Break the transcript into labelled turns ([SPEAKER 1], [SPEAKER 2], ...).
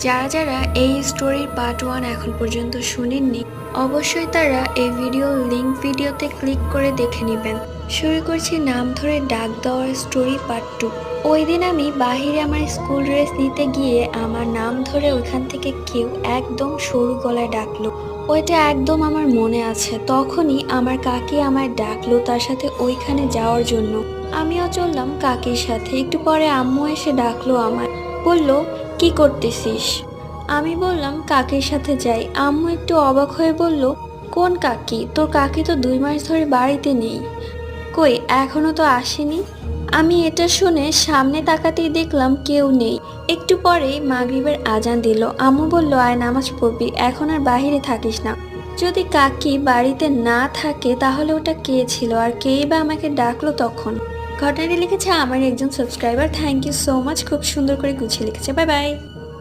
[SPEAKER 1] যারা যারা এই স্টোরির পার্ট 1 এখন পর্যন্ত শুনেননি, অবশ্যই তারা এই ভিডিওর লিংক ভিডিওতে ক্লিক করে দেখে নেবেন। শুরু করছি নাম ধরে ডাক দেওয়ার স্টোরি পার্ট 2। ওই দিন আমি বাহিরে আমার স্কুল ড্রেস নিতে গিয়ে আমার নাম ধরে ওইখান থেকে কেউ একদম সরু গলায় ডাকলো। ওইটা একদম আমার মনে আছে। তখনই আমার কাকি আমায় ডাকলো তার সাথে ওইখানে যাওয়ার জন্য। আমিও চললাম কাকির সাথে। একটু পরে আম্মু এসে ডাকলো আমায়, বলল, কি করতেছিস? আমি বললাম কাকির সাথে যাই। আম্মু একটু অবাক হয়ে বলল, কোন কাকি? তোর কাকি তো 2 মাস ধরে বাড়িতে নেই। কই, এখনো তো আসেনি। আমি এটা শুনে সামনে তাকাতেই দেখলাম কেউ নেই। একটু পরেই মাগরিবের আজান দিল। আম্মু বলল, আয় নামাজ পড়বি, এখন আর বাহিরে থাকিস না। যদি কাকি বাড়িতে না থাকে তাহলে ওটা কে ছিল, আর কেই বা আমাকে ডাকলো তখন? ঘটনাটি লিখেছে আমার একজন subscriber. Thank you so much, খুব সুন্দর করে গুছিয়ে লিখেছে। Bye by.